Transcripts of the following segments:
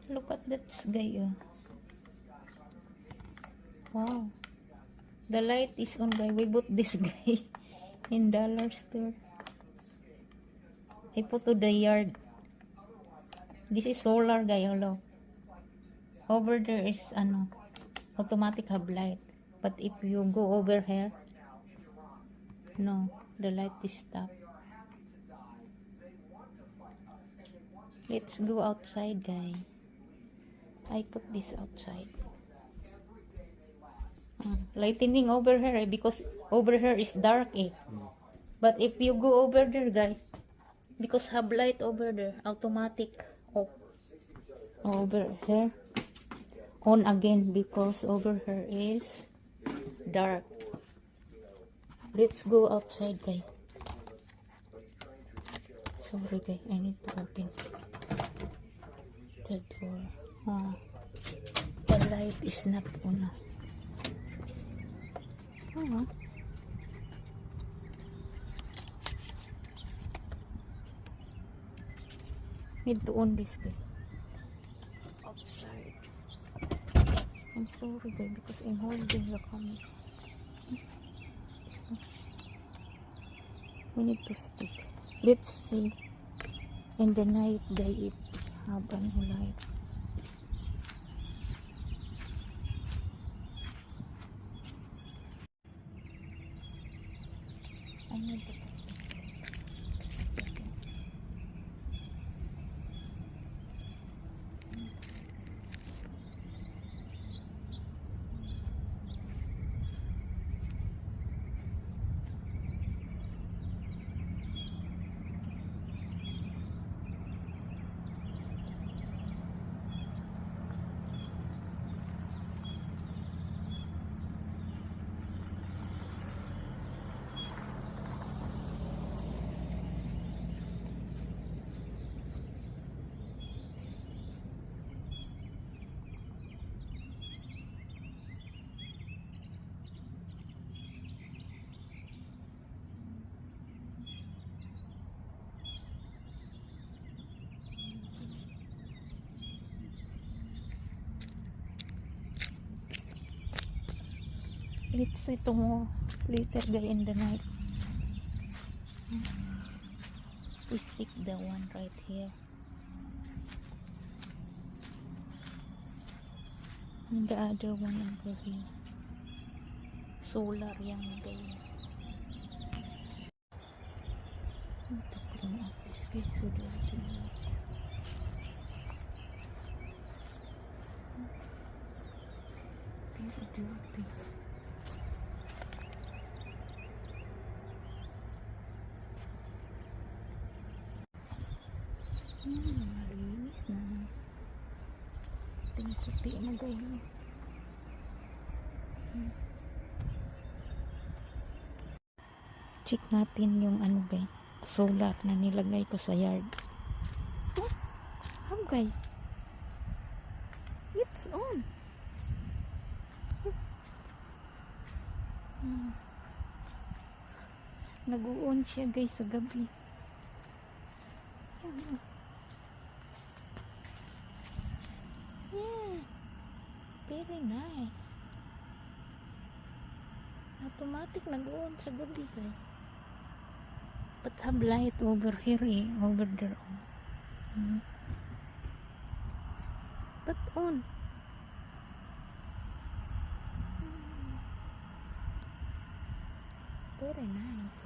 Look at that guy. Oh. Wow. The light is on, guy. We bought this guy in dollar store. I put to the yard. This is solar, guy. Hello. Over there is automatic hub light. But if you go over here, no, the light is stopped. Let's go outside, guy. I put this outside. Lightning over here because over here is dark But if you go over there, guys, because hub light over there, automatic off. Over here, on again because over here is dark. Let's go outside, guys. Sorry, guys, I need to open the door. The light is not on. Need to on this, guys. Outside. I'm sorry, guys, because I'm holding the camera. We need to stick. Let's see in the night, guys, if have ano light. I need to let's see tomorrow later, guys, in the night. We stick the one right here. And the other one over here. Solar yan, guys. Tapulang at this guys. So dirty. Very dirty. Malinis na. Puti na, guys. Check natin yung guys, solar na nilagay ko sa yard. Guys, it's on. Nag-on siya, guys, sa gabi. Yeah, very nice. Automatic nag-on sa gabi, guys. But have light over here, over there. But on. Very nice.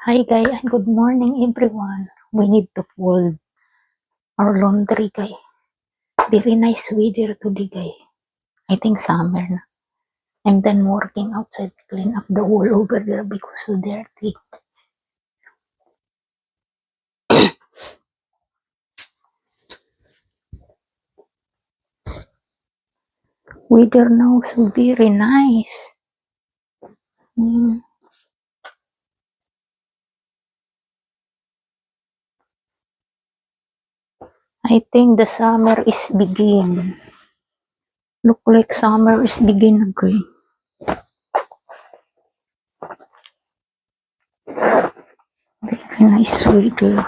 Hi guys, and good morning everyone. We need to fold our laundry, guys. Very nice weather today, guys. I think summer na. I'm done working outside to clean up the wall over there because so dirty. Weather now so very nice. I think the summer is begin. Look like summer is begin, okay. Very nice weather.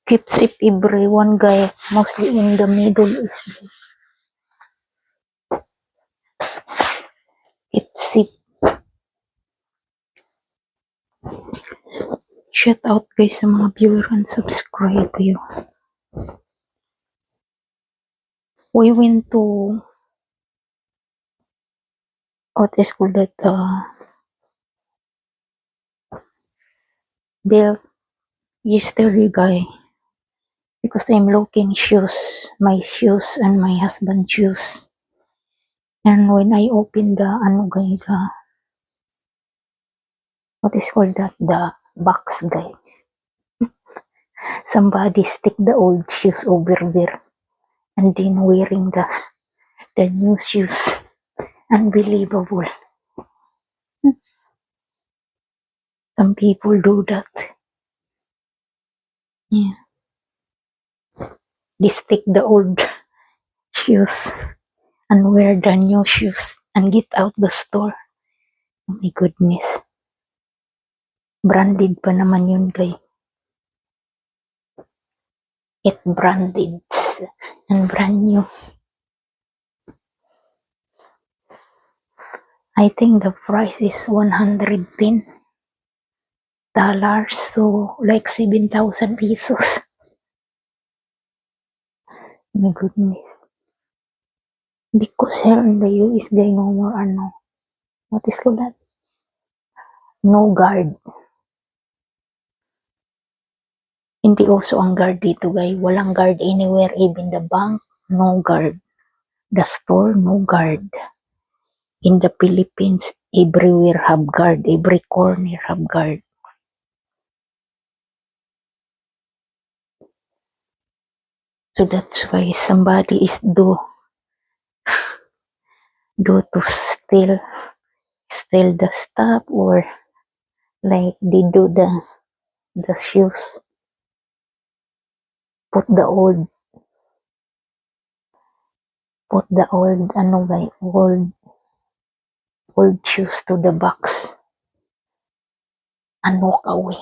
Keep safe everyone, guy. Mostly in the Middle East. Keep safe. Shout out guys sa mga viewer and subscribe kayo. We went to what is called that Bill yesterday, guy, because I'm looking shoes, my shoes and my husband's shoes. And when I open the guy, the what is called that, the box, guy, somebody stick the old shoes over there and then wearing the new shoes. Unbelievable. Some people do that. Yeah. They stick the old shoes and wear the new shoes and get out the store. Oh my goodness. Branded pa naman yun, guy. It branded and brand new. I think the price is $110. So like 7,000 pesos. My goodness. Because here in the US, guy, no more what is called that? No guard. Hindi uso ang guard dito, guy. Walang guard anywhere, even the bank, no guard. The store, no guard. In the Philippines, everywhere have guard. Every corner have guard. So that's why somebody is do to steal the stuff, or like they do the shoes. Put the old guy, old shoes to the box and walk away.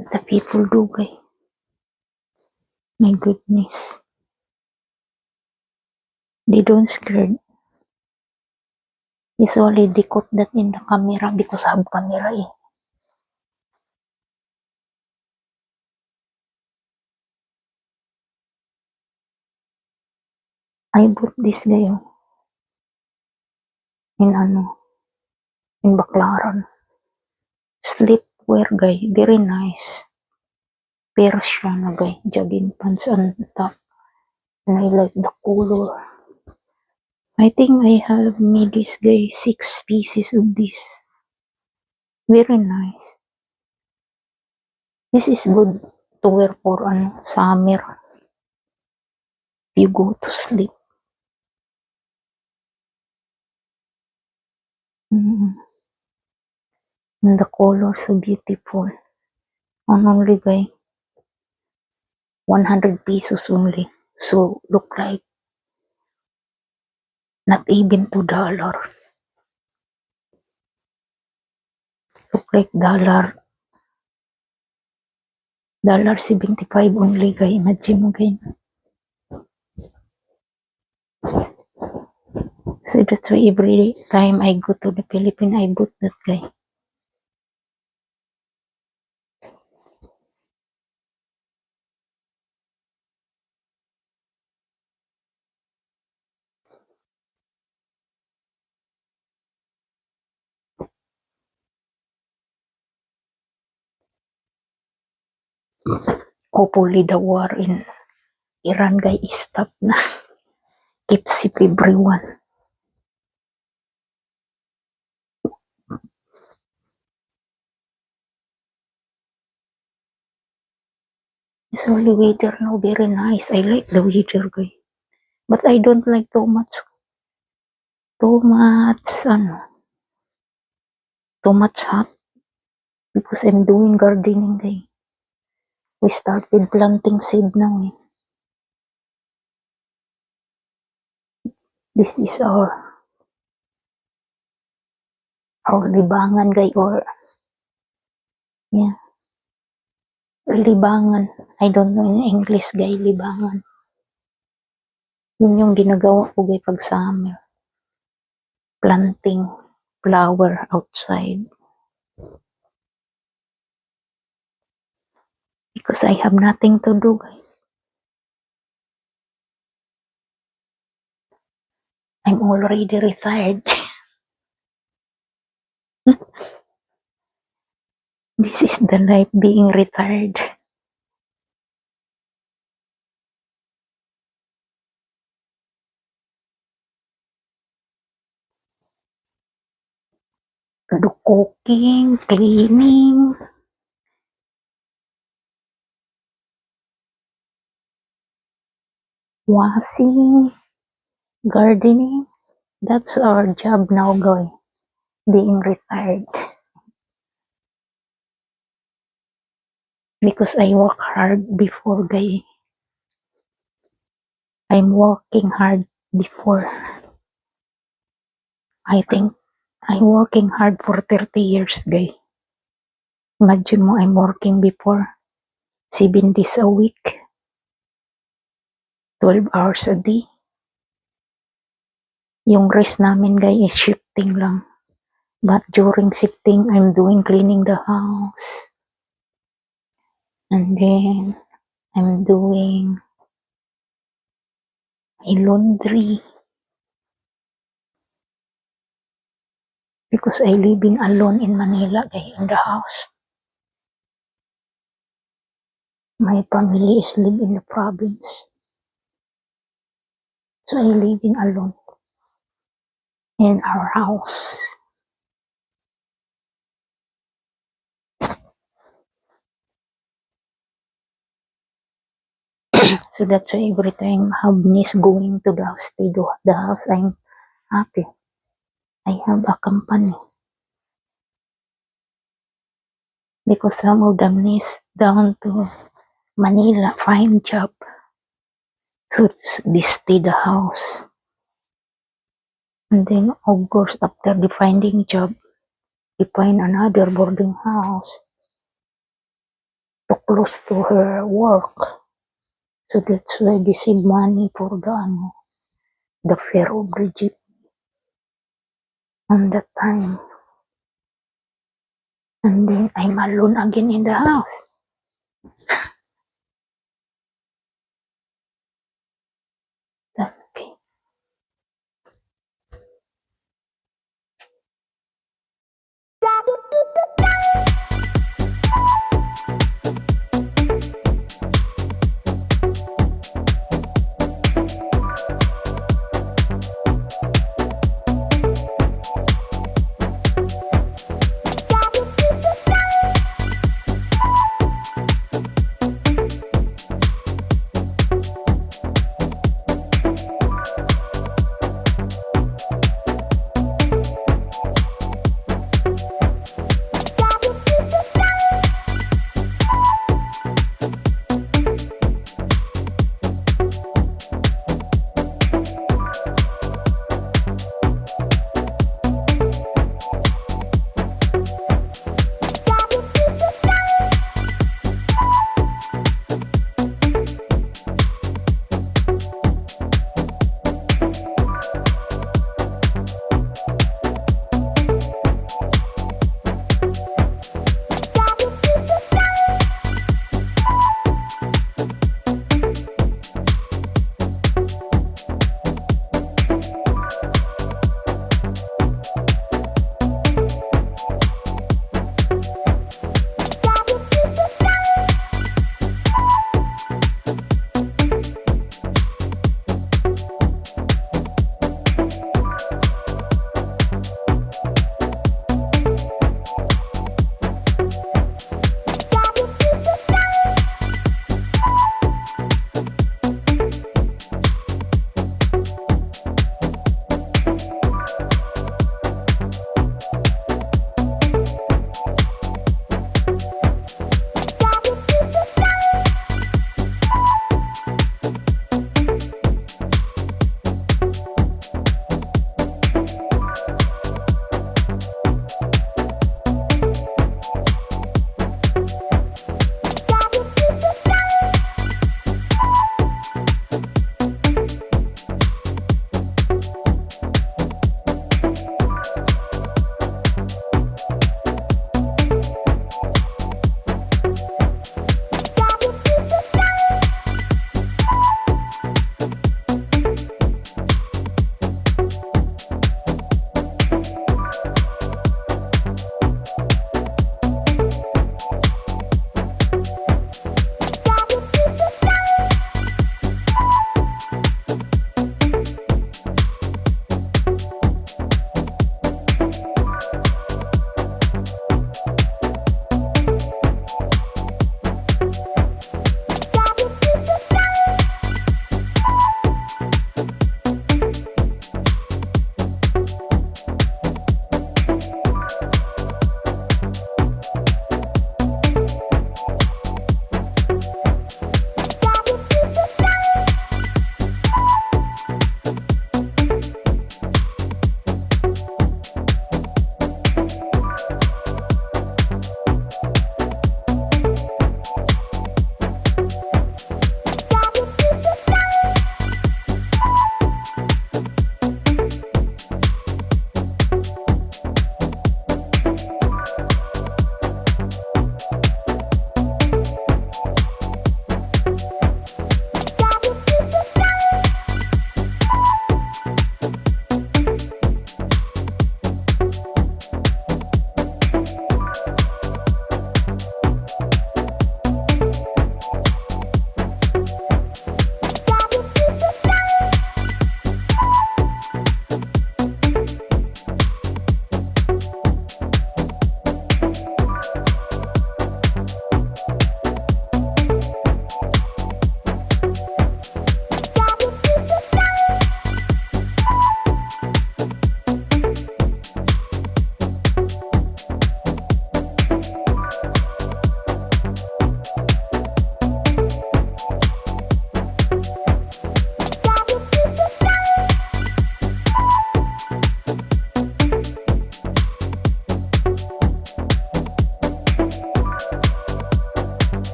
The people do, guy. My goodness. They don't scared. Usually they caught that in the camera because I have camera, eh. I bought this, guy, in Baclaran. Sleepwear, guy. Very nice. Pero siya na, guy. Jogging pants on top. And I like the color. I think I have made this, guy, 6 pieces of this. Very nice. This is good to wear for summer. You go to sleep. And the color so beautiful. Only, guy, 100 pesos only. So look like not even $2. Look like $75 only, guy. Imagine mo, guy. So that's why every time I go to the Philippines, I bought that, guy. Hopefully the war in Iran, guy, is stop na. Keep safe everyone. It's only weather now, very nice. I like the weather, guy. But I don't like too much hot. Because because I'm doing gardening, guys. We started planting seed now. This is our libangan, guys, or yeah, libangan. I don't know in English, guys, libangan. Yun yung ginagawa ko, guys, pag summer. Planting flower outside. Because I have nothing to do, guys. I'm already retired. This is the life being retired. Do cooking, cleaning, washing, gardening. That's our job now, guys. Being retired. Because I work hard before, guys. I'm working hard before. I think I'm working hard for 30 years, guys. Imagine mo, I'm working before 7 days a week, 12 hours a day. Yung rest namin, guys, is shifting lang. But during shifting, I'm doing cleaning the house. And then, I'm doing my laundry. Because I living alone in Manila, guys, in the house. My family is live in the province. So I living alone in our house. So that's why every time Habnis going to the house, they do the house, I'm happy. I have a company. Because some of them is down to Manila, find job. So they stay the house. And then, of course, after the finding job, they find another boarding house to close to her work. So that's why they save money for the fare of the jeep on that time. And then I'm alone again in the house. Okay.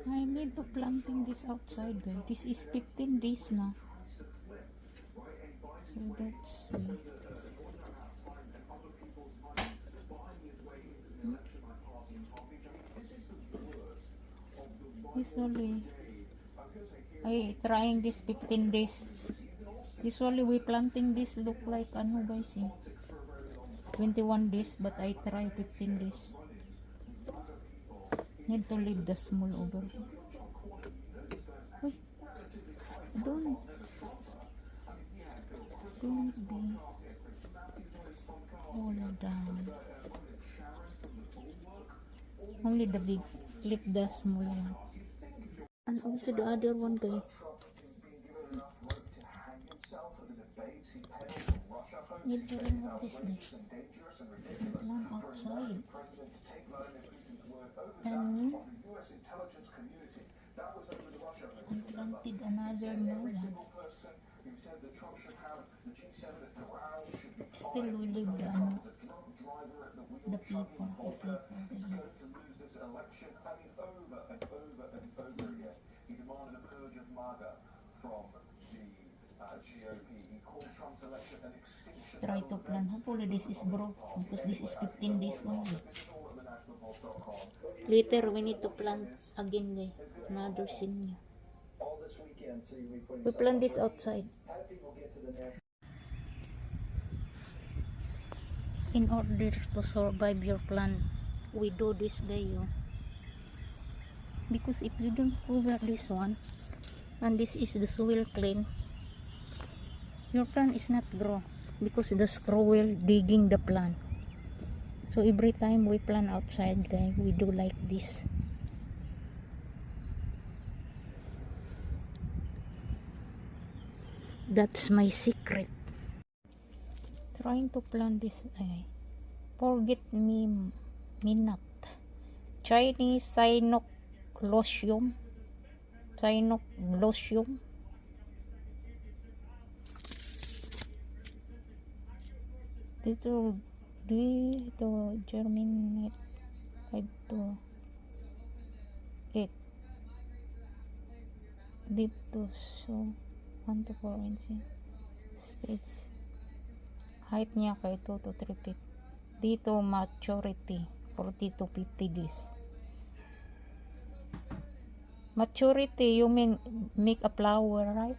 I need to planting this outside, guys. This is 15 days now. So that's usually I trying this 15 days. Usually we planting this look like ano guys 21 days, but I try 15 days. Need to leave the small over. Uy, don't be all down. Only the big, leave the small one. And also the other one, guys. Need to remove this, guys. One outside. And planted another new one. Still we leave the people. Try to plan. Hopefully this is broke because this is 15 days only. Later we need to plant again, guys. Another senior. We plant this outside. In order to survive your plant, we do this, guys. Because if you don't cover this one, and this is the soil clean, your plant is not grow because the squirrel digging the plant. So every time we plant outside, guys, we do like this. That's my secret. Trying to plant this forget me minute Chinese Cyanocoloscium. Dito germinate 5 to 8 deep to so 1 to 4 inches space. Height niya kay 2 to 3 feet. Dito maturity 40 to 50 days. Maturity, you mean make a flower, right?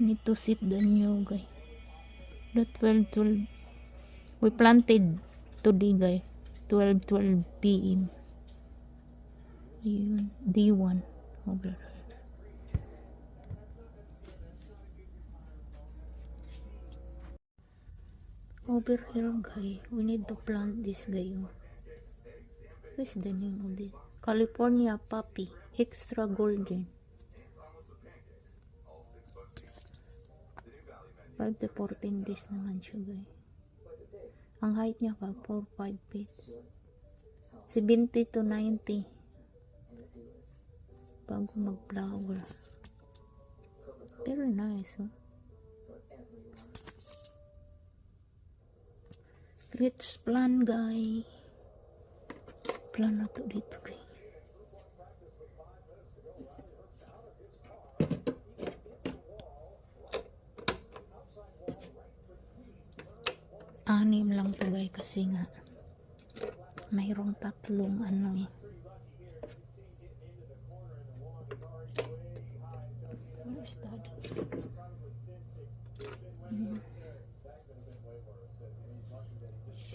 Need to sit the new guy. The 12 we planted today, guys. 12 p.m. Ayun, D1 over here. Over here, guys, we need to plant this guy. What's the name of this? California Poppy Extra Golden. 5 to 14 days naman siya, guys. Ang height niya ka 4-5 feet. 70 to 90. bago mag-flower. Very nice, oh. Let's plan, guys. Plan na to dito, guys. Anim lang to, guys, kasi nga mayroong tatlong ano eh. Where's that?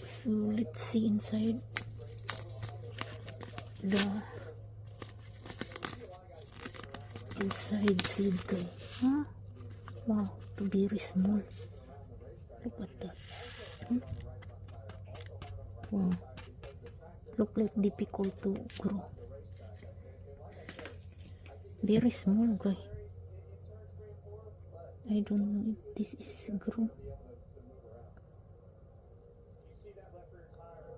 So let's see inside the seed, guys. Huh? Wow, to very small. Look at that. Wow, look like difficult to grow. Very small, guys. I don't know if this is grow.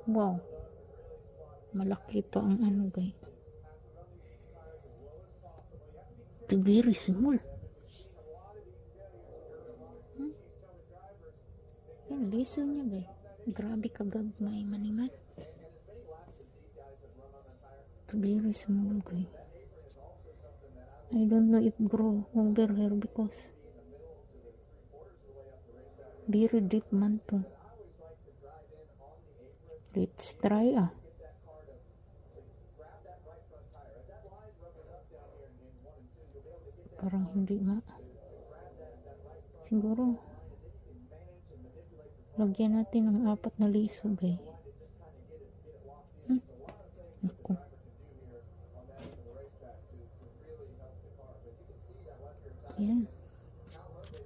Wow, malaki pa ang ano, guys. Ito very small. Yan, liso niya, guys. Grabe kagagmay maniman. Ito very small, guys. I don't know if grow over here because very deep man to. Let's try, ah. Parang hindi siguro lagyan natin ng 4 na liso, guys.